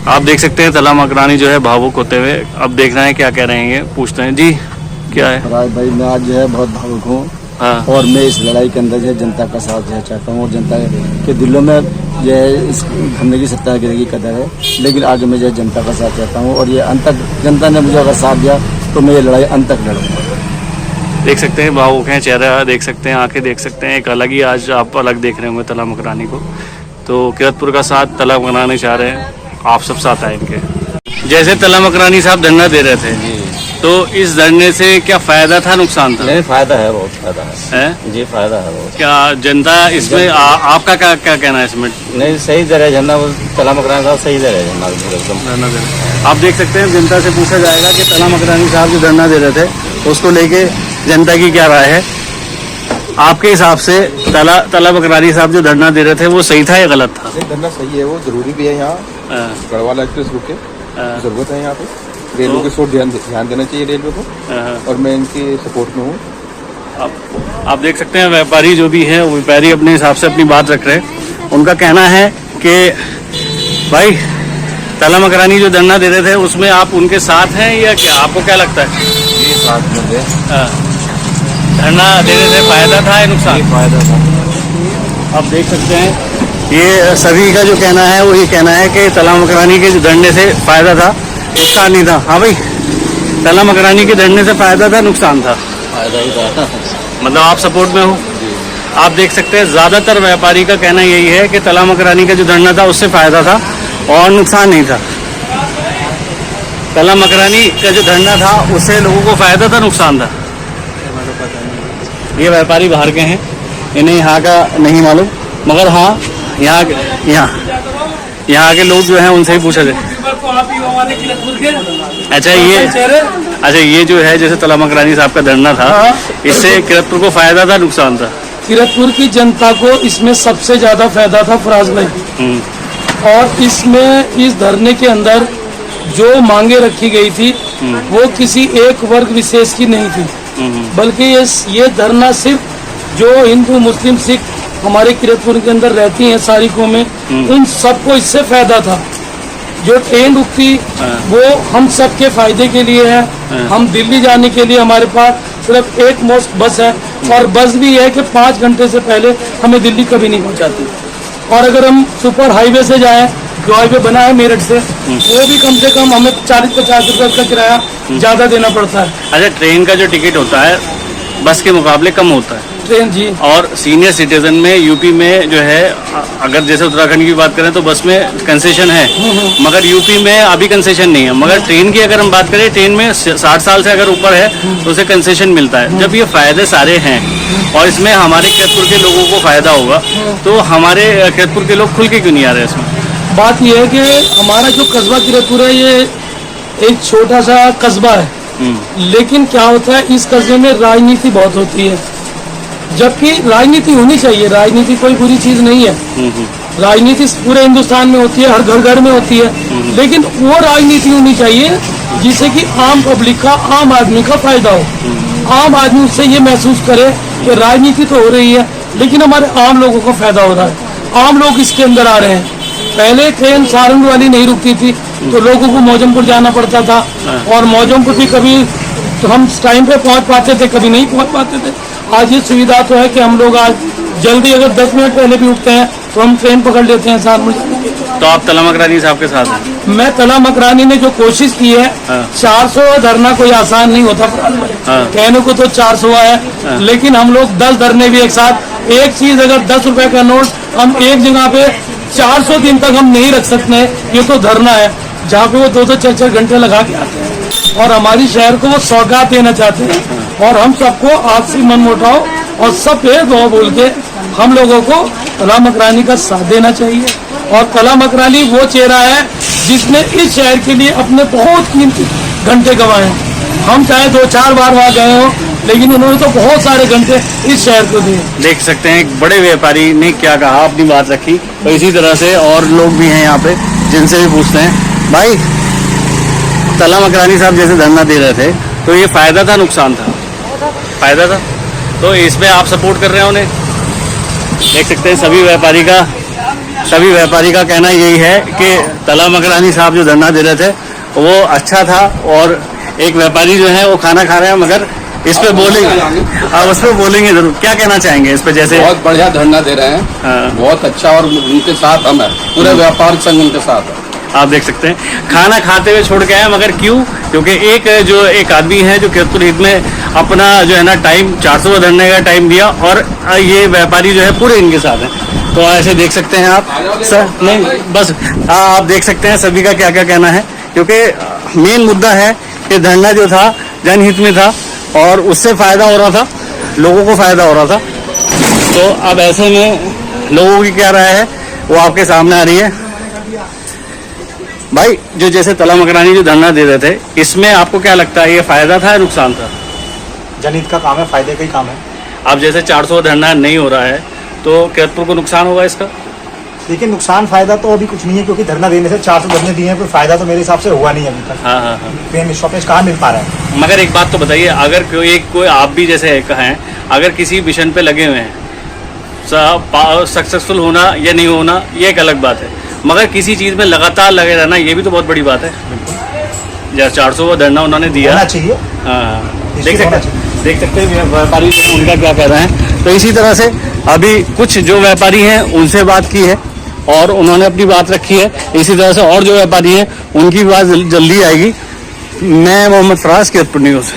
आप देख सकते हैं तला मकरानी जो है भावुक होते हुए अब देख रहे हैं क्या कह रहे हैं, ये पूछते हैं जी क्या है। राज भाई मैं आज जो है बहुत भावुक हूँ। हाँ। और मैं इस लड़ाई के अंदर जो है जनता का साथ जो है चाहता हूँ और जनता के दिलों में जो है इस धरने की सत्याग्रह की कदर है, लेकिन आगे मैं जो है जनता का साथ चाहता हूँ और ये अंत तक जनता ने मुझे अगर साथ दिया तो मैं ये लड़ाई अंत तक लड़ूंगा। देख सकते हैं भावुक हैं, चेहरा देख सकते हैं, आंखें देख सकते हैं, एक अलग ही आज आप अलग देख रहे होंगे तला मकरानी को। तो किरतपुर का साथ तला मकरानी चाह रहे हैं, आप सब साथ आए इनके। जैसे तला मकरानी साहब धरना दे रहे थे तो इस धरने से क्या फायदा था नुकसान था? नहीं, फायदा है, बहुत फायदा है जी, फायदा है बहुत। क्या जनता इसमें आपका क्या क्या कहना है इसमें? नहीं, सही दर है झंडा, तला मकरानी साहब सही दर है झंडा एकदम। आप देख सकते हैं जनता से पूछा जाएगा कि तला मकरानी साहब जो धरना दे रहे थे उसको लेके जनता की क्या राय है। आपके हिसाब से तला मकरानी साहब जो धरना दे रहे थे वो सही था या गलत था? धरना सही है, वो जरूरी भी है। यहाँ गढ़वाल एक्सप्रेस रुके, जरूरत है यहाँ पे रेलवे को सो ध्यान देना चाहिए रेलवे को, और मैं इनकी सपोर्ट में हूँ। आप देख सकते हैं व्यापारी जो भी है वो व्यापारी अपने हिसाब से अपनी बात रख रहे हैं। उनका कहना है कि भाई तला मकरानी जो धरना दे रहे थे उसमें आप उनके साथ हैं या क्या, आपको क्या लगता है? ये साथ में थे, धरना देने से फायदा था या नुकसान? फायदा था। आप देख सकते हैं ये सभी का जो कहना है वो ये कहना है कि तला मकरानी के धरने से फायदा था, नुकसान नहीं था। हाँ भाई, तला मकरानी के धरने से फायदा था नुकसान था? फायदा ही था। मतलब आप सपोर्ट में हो? आप देख सकते हैं ज्यादातर व्यापारी का कहना यही है कि तला मकरानी का जो धरना था उससे फायदा था और नुकसान नहीं था। तला मकरानी का जो धरना था उससे लोगों को फायदा था नुकसान था? ये व्यापारी बाहर के हैं, इन्हें यहाँ का नहीं मालूम, मगर हाँ यहाँ के लोग जो हैं उनसे ही पूछा जाए। अच्छा ये जो है जैसे तला मकरानी साहब का धरना था, इससे किरतपुर को फायदा था नुकसान था? किरतपुर की जनता को इसमें सबसे ज्यादा फायदा था फराज भाई। और इसमें इस धरने के अंदर जो मांगे रखी गई थी वो किसी एक वर्ग विशेष की नहीं थी, बल्कि ये धरना सिर्फ जो हिंदू मुस्लिम सिख हमारे किरतपुर के अंदर रहती हैं सारी कौमें, उन सबको इससे फायदा था। जो ट्रेन रुकती वो हम सबके फायदे के लिए है। हम दिल्ली जाने के लिए हमारे पास सिर्फ एक मोस्ट बस है, और बस भी है कि 5 घंटे से पहले हमें दिल्ली कभी नहीं पहुंचाती। और अगर हम सुपर हाईवे से जाएं, जो हाईवे बना है मेरठ से, वो भी कम से कम हमें 40-50 रुपए का किराया ज्यादा देना पड़ता है। अच्छा, ट्रेन का जो टिकट होता है बस के मुकाबले कम होता है ट्रेन जी। और सीनियर सिटीजन में यूपी में जो है, अगर जैसे उत्तराखंड की बात करें तो बस में कंसेशन है, मगर यूपी में अभी कंसेशन नहीं है। मगर ट्रेन की अगर हम बात करें, ट्रेन में 60 साल से अगर ऊपर है तो उसे कंसेशन मिलता है। जब ये फायदे सारे हैं और इसमें हमारे किरतपुर के लोगों को फायदा होगा, तो हमारे किरतपुर के लोग खुल के क्यों नहीं आ रहे इसमें? बात यह है कि हमारा जो कस्बा किरतपुर है ये एक छोटा सा कस्बा है, लेकिन क्या होता है इस कस्बे में राजनीति बहुत होती है, जबकि राजनीति होनी चाहिए। राजनीति कोई बुरी चीज नहीं है, राजनीति पूरे हिंदुस्तान में होती है, हर घर घर में होती है, लेकिन वो राजनीति होनी चाहिए जिससे कि आम पब्लिक का, आम आदमी का फायदा हो। आम आदमी उससे ये महसूस करे कि राजनीति तो हो रही है लेकिन हमारे आम लोगों को फायदा हो रहा है, आम लोग इसके अंदर आ रहे हैं। पहले ट्रेन सहारनपुर वाली नहीं रुकती थी तो लोगों को मौजमपुर जाना पड़ता था, और मौजमपुर भी कभी तो हम टाइम पे पहुंच पाते थे, कभी नहीं पहुंच पाते थे। आज ये सुविधा तो है कि हम लोग आज जल्दी अगर 10 मिनट पहले भी उठते हैं तो हम ट्रेन पकड़ लेते हैं सहारनपुर। तो आप तला मकरानी साहब के साथ हैं? मैं तला मकरानी ने जो कोशिश की है, 400 धरना कोई आसान नहीं होता, कहने को तो 400 है, लेकिन हम लोग 10 धरने भी एक साथ, एक चीज अगर 10 रुपए का नोट हम एक जगह पे 400 दिन तक हम नहीं रख सकते, ये तो धरना है जहाँ पे वो 2-2, 4-4 घंटे लगा के आते हैं और हमारी शहर को वो सौगात देना चाहते हैं। और हम सबको आपसी मन मुटाव और सब भेदभाव बोल के हम लोगों को तला मकरानी का साथ देना चाहिए। और तला मकरानी वो चेहरा है जिसने इस शहर के लिए अपने बहुत कीमती घंटे गंवाए हैं। हम चाहे 2-4 बार वहाँ गए हो, लेकिन उन्होंने तो बहुत सारे घंटे इस शहर को दिए। देख सकते हैं एक बड़े व्यापारी ने क्या कहा, अपनी बात रखी। तो इसी तरह से और लोग भी हैं यहाँ पे जिनसे भी पूछते हैं। भाई, तला मकरानी साहब जैसे धरना दे रहे थे तो ये फायदा था नुकसान था? फायदा था। तो इसमें आप सपोर्ट कर रहे हैं उन्हें? देख सकते हैं सभी व्यापारी का सभी व्यापारी का कहना यही है कि तला मकरानी साहब जो धरना दे रहे थे वो अच्छा था, और एक व्यापारी जो है वो खाना खा रहे हैं, मगर इस पे बोलेंगे, आप उस पर बोलेंगे जरूर। क्या कहना चाहेंगे इस पे? जैसे बहुत बढ़िया धरना दे रहे हैं, हाँ। बहुत अच्छा, और उनके साथ हम हैं, पूरे व्यापार संघ उनके साथ है। आप देख सकते हैं खाना खाते हुए छोड़ के आए, मगर क्यों? क्योंकि एक आदमी है जो किरतपुर ईद में अपना जो है ना टाइम 400 धरने का टाइम दिया, और ये व्यापारी जो है पूरे इनके साथ हैं। तो ऐसे देख सकते हैं आप सर, नहीं बस आप देख सकते हैं सभी का क्या क्या कहना है, क्योंकि मेन मुद्दा है कि धरना जो था जनहित में था और उससे फायदा हो रहा था, लोगों को फायदा हो रहा था। तो अब ऐसे में लोगों की क्या राय है वो आपके सामने आ रही है। भाई जो जैसे तला मकरानी जो धरना दे रहे थे, इसमें आपको क्या लगता है, ये फायदा था या नुकसान था? जनहित का काम है, फायदे का ही काम है। अब जैसे 400 धरना नहीं हो रहा है तो किरतपुर को नुकसान होगा इसका? देखिए नुकसान फायदा तो अभी कुछ नहीं है, क्योंकि धरना देने से 400 धरने दिए हैं, कोई फायदा तो मेरे हिसाब से हुआ नहीं अभी तक। हाँ। ट्रेन स्टॉपेज कहाँ मिल पा रहा है? मगर एक बात तो बताइए, अगर कोई आप भी जैसे हैं, अगर किसी मिशन पे लगे हुए हैं, सक्सेसफुल होना या नहीं होना ये एक अलग बात है, मगर किसी चीज़ में लगातार लगे रहना ये भी तो बहुत बड़ी बात है। जैसे 400 धरना उन्होंने दिया, होना चाहिए। हाँ, देख सकते हैं व्यापारी उनका क्या कह रहे हैं। तो इसी तरह से अभी कुछ जो व्यापारी हैं उनसे बात की है और उन्होंने अपनी बात रखी है। इसी तरह से और जो व्यापारी हैं उनकी बात जल्दी आएगी। मैं मोहम्मद फराज, किरतपुर न्यूज़।